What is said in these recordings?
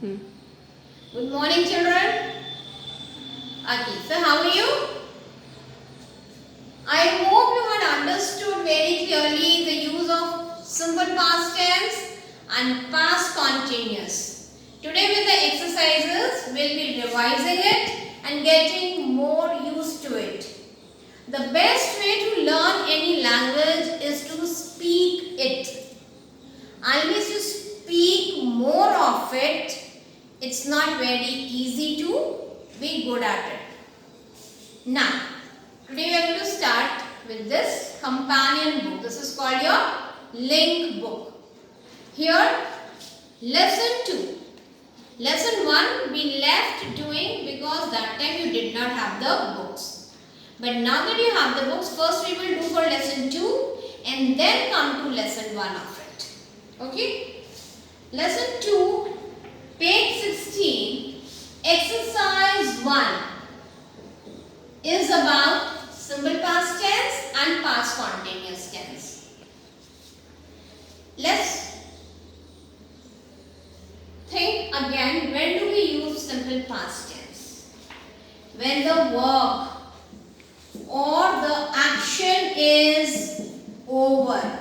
Good morning, children. Okay, so how are you? I hope you had understood very clearly the use of simple past tense and past continuous. Today with the exercises, we'll be revising it and getting more used to it. The best way to learn any language is to speak it. Always you speak more of it. It's not very easy to be good at it. Now, today we are going to start with this companion book. This is called your link book. Here, lesson 2. Lesson 1 we left doing because that time you did not have the books. But now that you have the books, first we will do for lesson 2 and then come to lesson 1 of it. Okay? Lesson 2, page 16, exercise 1 is about simple past tense and past continuous tense. Let's think again, when do we use simple past tense? When the verb or the action is over.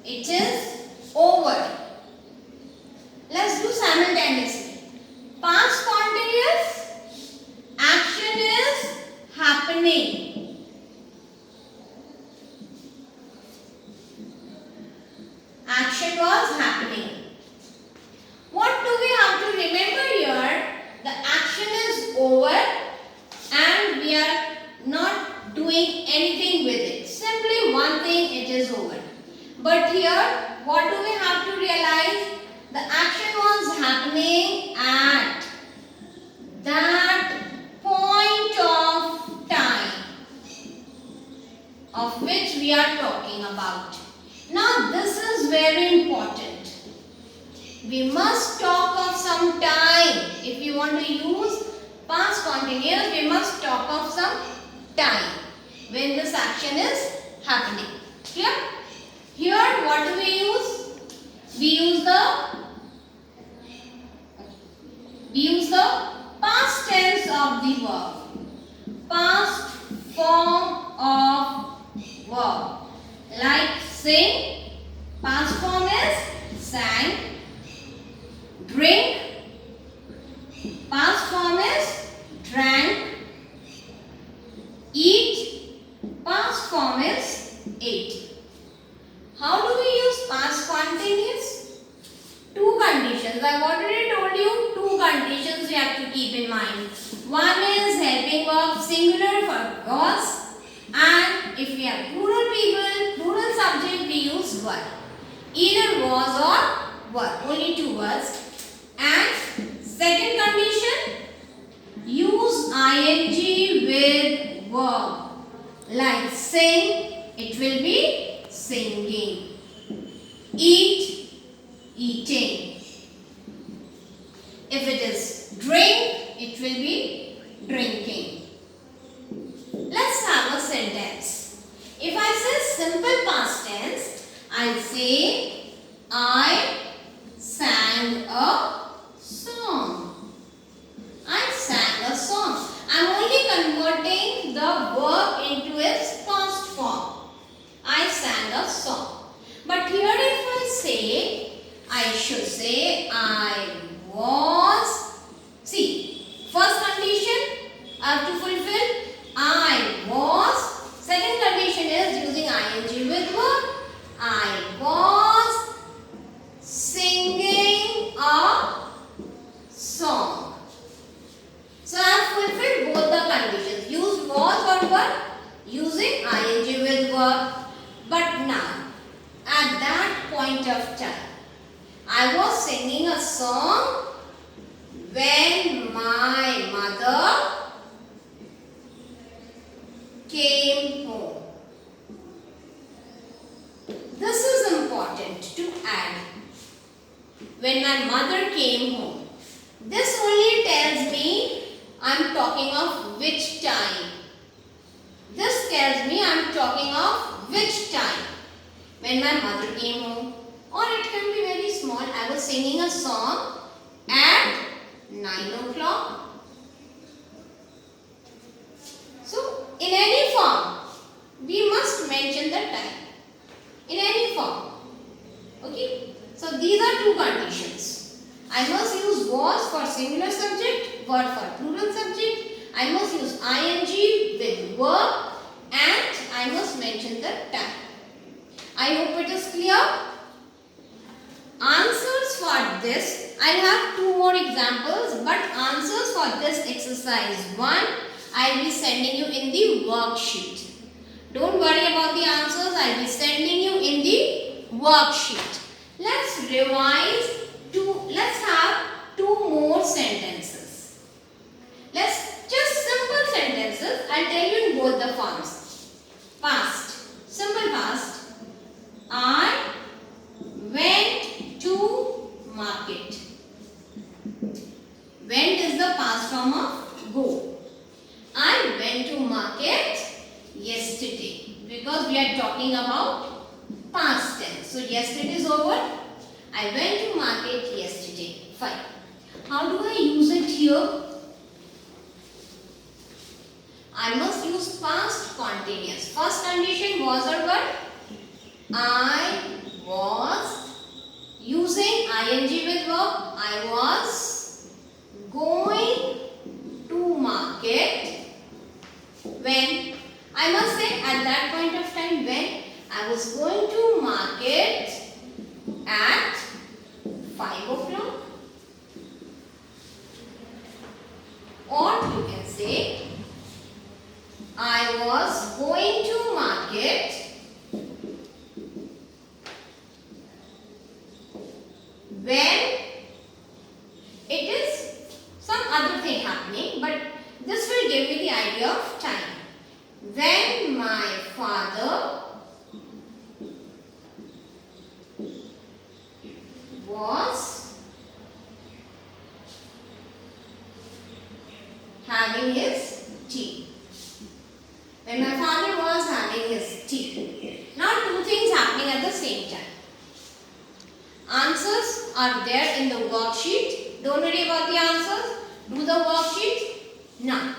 It is over. Let's do simultaneously. Past continuous, action is happening. Action was happening. What do we have to remember here? The action is over and we are not doing anything with it. Simply one thing, it is over. But here, what do we have to realize? The action was happening at that point of time of which we are talking about. Now this is very important. We must talk of some time. If you want to use past continuous, we must talk of some time when this action is happening. Clear? Here what do we use? We use the past tense of the verb. Past form of verb. Like sing, past form is sang. Drink, past form is drank. Eat, past form is ate. How do we use past continuous? Two conditions. I have already told you two conditions you have to keep in mind. One is helping verb singular for was, and if we have plural people, plural subject, we use were. Either was or were. Only two words. And second condition, use ing with verb. Like sing, it will be singing. Eat, eating. If it is drink, it will be drinking. Let's have a sentence. If I say simple past tense, I'll say I sang a song. I sang a song. I'm only converting the verb into its past form. I sang a song. But here if I say, I should say I was. See, first condition I have to fulfill. I was. Second condition is using ing with verb. I was singing a song. So I have fulfilled both the conditions. Used was or were, using ing with verb. But now, at that point of time, I was singing a song when my mother came home. This is important to add. When my mother came home. This only tells me I am talking of which time. This tells me I am talking of which time. When my mother came home. Or it can be very small. I was singing a song at 9 o'clock. So, in any form, we must mention the time. In any form. Okay. So, these are two conditions. I must use was for singular subject, were for plural subject. I must use ing with verb and I must mention the time. I hope it is clear. Answers for this, I have two more examples, but answers for this exercise 1, I will be sending you in the worksheet. Don't worry about the answers, I will be sending you in the worksheet. Let's revise let's have two more sentences. Let's just simple sentences, I'll tell you in both the forms. Past, simple past. I went to market. Went is the past form of go. I went to market yesterday because we are talking about past tense. So yesterday is over. I went to market yesterday. Fine. How do I use it here? I must use past continuous. First condition was or were. I was using ing with verb. I was going to market when, I must say at that point of time when I was going to market at 5 o'clock. Or you can say I was going to market when it is some other thing happening, but this will give me the idea of time. When my father was having his tea. When my father was having his tea. Now two things happening at the same time. Answers are there in the worksheet. Don't worry about the answers. Do the worksheet. Now,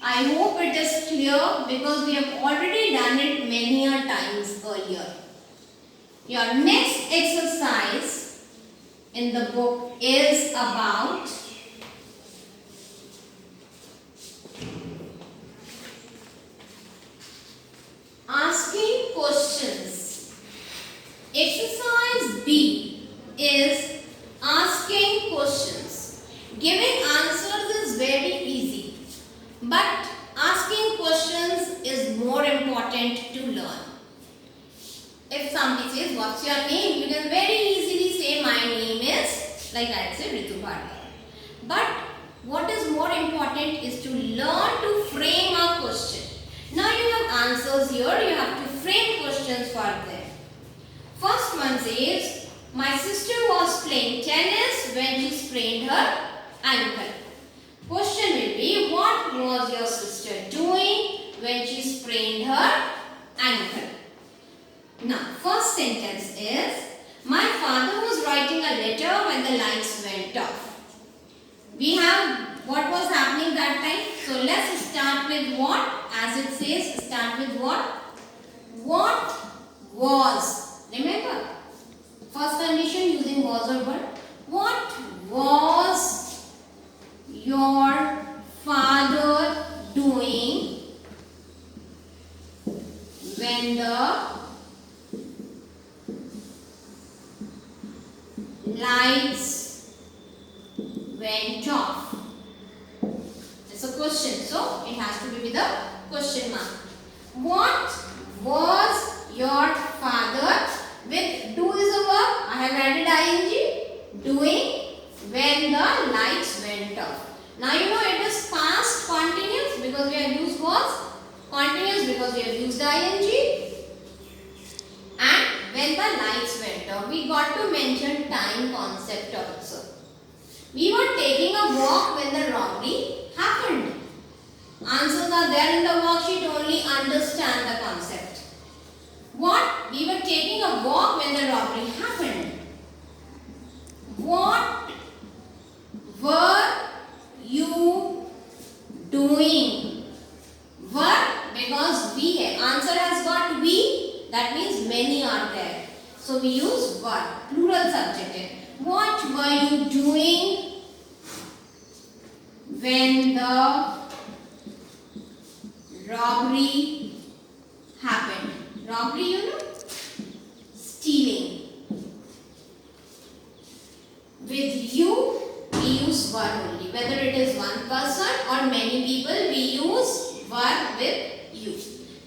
I hope it is clear because we have already done it many a times earlier. Your next exercise in the book is about asking questions. Exercise B is asking questions. Giving answers is very easy, but asking questions is more important to learn. If somebody says, what's your name? You can very easily say, my name is, like I said, Ritu Bhatia. But what is more important is to learn to frame a question. Now you have answers here, you have to frame questions for them. First one says, my sister was playing tennis when she sprained her ankle. Question will be, what was your sister doing when she sprained her ankle? Now, first sentence is, my father was writing a letter when the lights went off. We have what was happening that time. So, let's start with what? As it says, start with what? What was? Remember, first condition using was or were. What was your father doing when the lights went off? It's a question, so it has to be with a question mark. What was your father, with do is a verb, I have added ing, doing when the lights went off. Now you know it is past continuous because we have used was, continuous because we have used ing, and when the lights went off. We got to mention time concept also. We were taking a walk when the robbery happened. Answers are there in the worksheet, only understand the concept. What? We were taking a walk when the robbery happened. What were you doing when the robbery happened? Robbery, you know? Stealing. With you, we use were only. Whether it is one person or many people, we use were with you.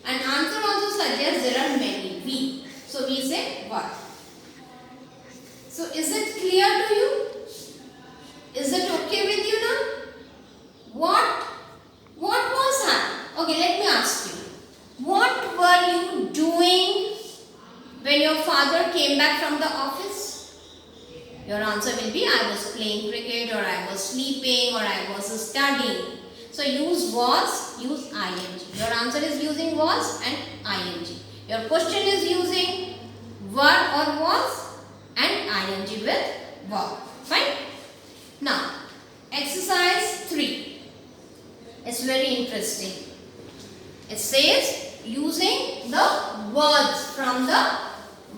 And answer also suggests there are many. We. So we say were. So is it clear to you? Is it okay with you now? What was happening? Okay, let me ask you. What were you doing when your father came back from the office? Your answer will be I was playing cricket, or I was sleeping, or I was studying. So use was, use ing. Your answer is using was and ing. Your question is using were or was and ing with verb. Fine? Now, exercise 3. It's very interesting. It says using the words from the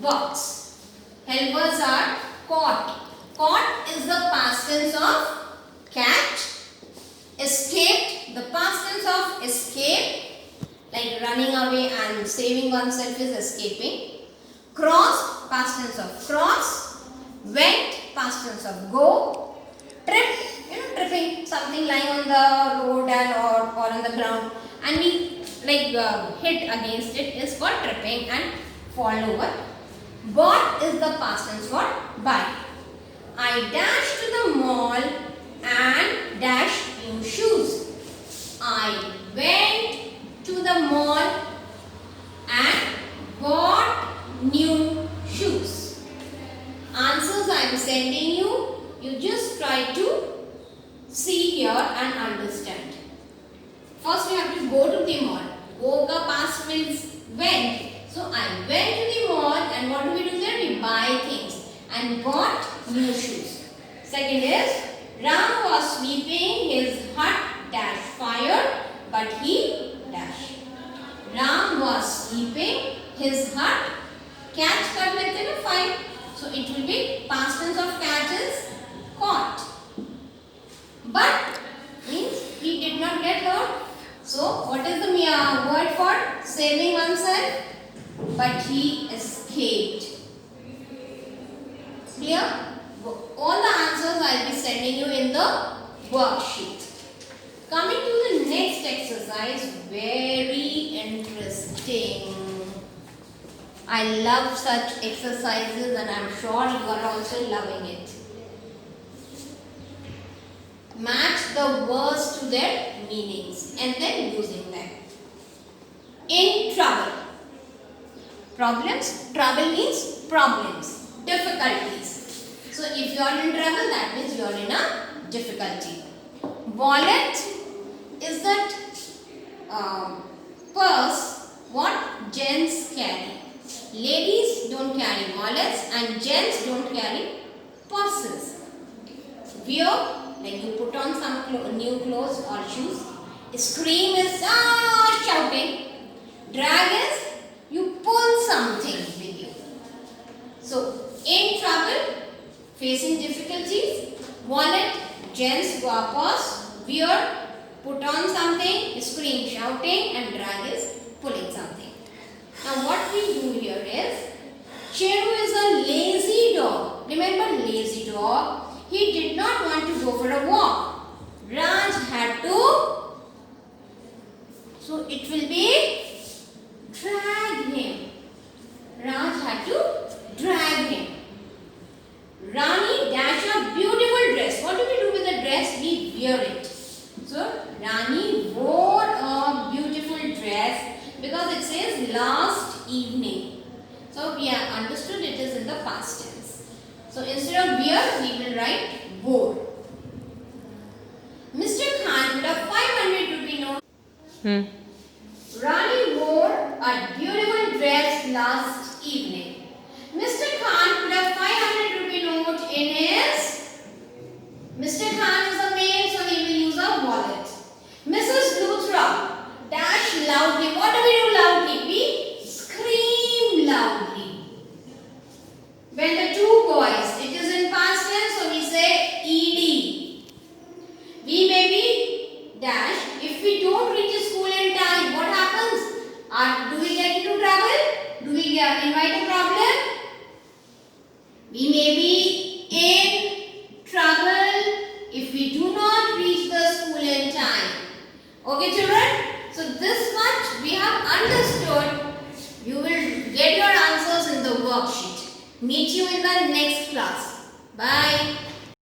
box. Helpers are caught. Caught is the past tense of catch. Escaped, the past tense of escape, like running away and saving oneself is escaping. Crossed, past tense of cross. Went, past tense of go. Tripped, tripping, something lying on the road and or on the ground, and we hit against it is for tripping and fall over. Bought is the past tense for buy. I dashed to the mall and dashed new shoes. I went to the mall and bought new shoes. Answers I am sending you. You just try to see here and understand. First you have to go to the mall. Go ka past means went. So I went to the mall, and what do we do there? We buy things and bought new shoes. Second is Ram was sweeping his hut dash fire, but he dash. Ram was sweeping his hut. Catch cut like that fire. So it will be past tense of catch is caught. But means he did not get hurt. So what is the word for saving oneself? But he escaped. Clear? All the answers I will be sending you in the worksheet. Coming to the next exercise, very interesting. I love such exercises, and I am sure you are also loving it. Match the words to their meanings and then using them. In trouble. Problems. Trouble means problems, difficulties. So if you are in trouble, that means you are in a difficulty. Wallet is that purse what gents carry. Ladies don't carry wallets and gents don't carry purses. Wear, like you put on some new clothes or shoes. Scream is shouting. Drag is you pull something with you. So in trouble, facing difficulties. Wallet, gents, go up purse. Wear, put on something. Scream, shouting, and drag is pulling something. Now what we do here is, Cheru is a lazy dog. Remember lazy dog? He did not want to go for a walk. Raj had to, so it will be drag him. Raj had to drag him. Rani dash a beautiful dress. What do we do with the dress? We wear it. So Rani wore a beautiful dress because it says last evening. So we have understood it is in the past tense. So instead of wear, we will write wore. Mr. Khan put a 500 rupee note. Rani wore a beautiful dress last evening. Mr. Khan put a 500 rupee note in his. Mr. Khan is a male, so he will use a wallet. Mrs. Luthra dash loudly. What do we do loudly? We scream loudly. When the two boys, it is in past tense, so we Okay children, so this much we have understood. You will get your answers in the worksheet. Meet you in the next class. Bye.